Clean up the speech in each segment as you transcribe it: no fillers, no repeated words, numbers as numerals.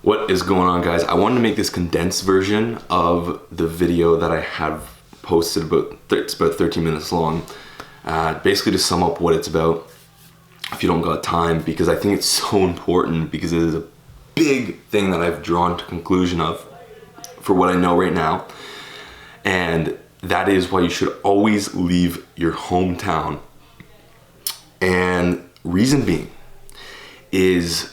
What is going on, guys? I wanted to make this condensed version of the video that I have posted it's about 13 minutes long, basically to sum up what it's about if you don't got time, because I think it's so important, because it is a big thing that I've drawn to conclusion of for what I know right now, and that is why you should always leave your hometown. And reason being is,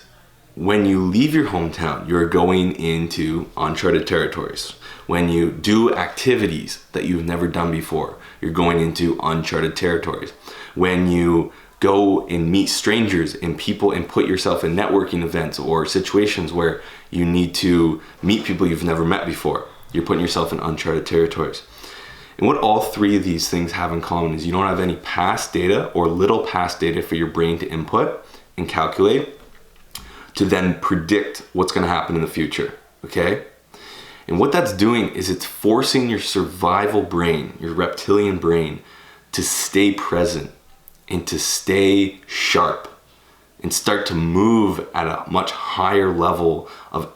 when you leave your hometown, you're going into uncharted territories. When you do activities that you've never done before, you're going into uncharted territories. When you go and meet strangers and people and put yourself in networking events or situations where you need to meet people you've never met before, you're putting yourself in uncharted territories. And what all three of these things have in common is you don't have any past data or little past data for your brain to input and calculate to then predict what's going to happen in the future, okay? And what that's doing is it's forcing your survival brain, your reptilian brain, to stay present and to stay sharp and start to move at a much higher level of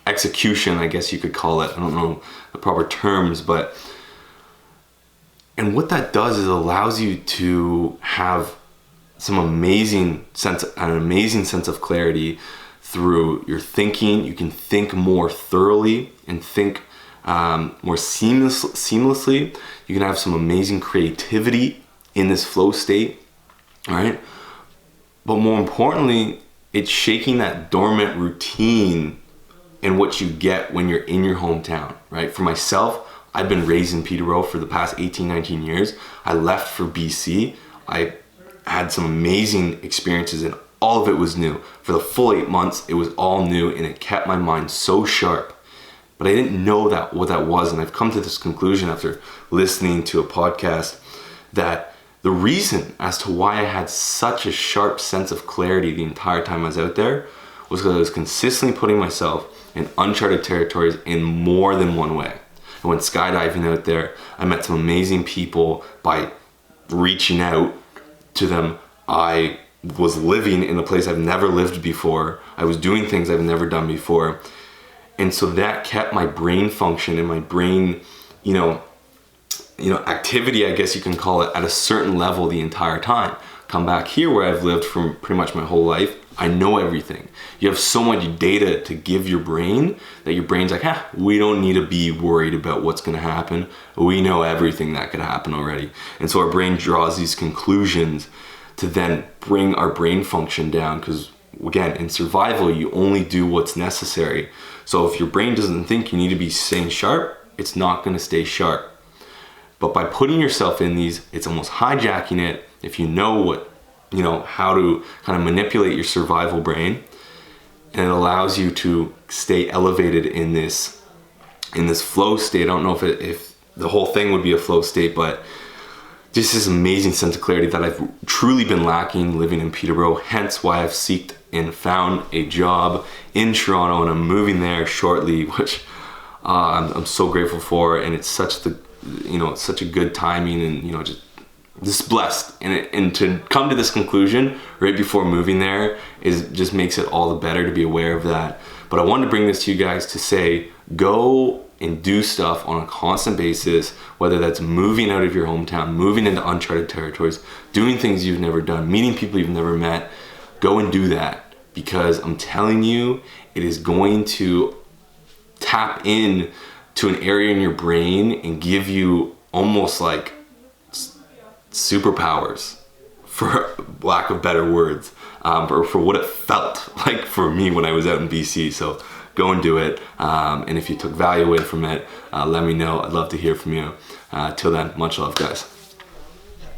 execution, I guess you could call it. I don't know the proper terms, but and what that does is it allows you to have an amazing sense of clarity through your thinking. You can think more thoroughly and think more seamlessly. You can have some amazing creativity in this flow state, all right? But more importantly, it's shaking that dormant routine in what you get when you're in your hometown, right? For myself, I've been raised in Peterborough for the past 18, 19 years. I left for BC. I had some amazing experiences and all of it was new. For the full 8 months, it was all new and it kept my mind so sharp. But I didn't know what that was, and I've come to this conclusion after listening to a podcast that the reason as to why I had such a sharp sense of clarity the entire time I was out there was because I was consistently putting myself in uncharted territories in more than one way. I went skydiving out there. I met some amazing people by reaching out to them. I was living in a place I've never lived before. I was doing things I've never done before. And so that kept my brain function and my brain, activity, I guess you can call it, at a certain level the entire time. Come back here where I've lived for pretty much my whole life, I know everything. You have so much data to give your brain that your brain's like, we don't need to be worried about what's gonna happen. We know everything that could happen already. And so our brain draws these conclusions to then bring our brain function down, because again, in survival, you only do what's necessary. So if your brain doesn't think you need to be staying sharp, it's not gonna stay sharp. But by putting yourself in these, it's almost hijacking it. If you know how to kind of manipulate your survival brain, and it allows you to stay elevated in this flow state. I don't know if the whole thing would be a flow state, but just this amazing sense of clarity that I've truly been lacking living in Peterborough, hence why I've sought and found a job in Toronto, and I'm moving there shortly, which I'm so grateful for, and it's such a good timing, and just blessed, and to come to this conclusion right before moving there just makes it all the better to be aware of that. But I wanted to bring this to you guys to say, go and do stuff on a constant basis, whether that's moving out of your hometown, moving into uncharted territories, doing things you've never done, meeting people you've never met. Go and do that, because I'm telling you, it is going to tap in to an area in your brain and give you almost like superpowers, for lack of better words, or for what it felt like for me when I was out in BC. So go and do it. And if you took value away from it, let me know. I'd love to hear from you. Till then, much love, guys.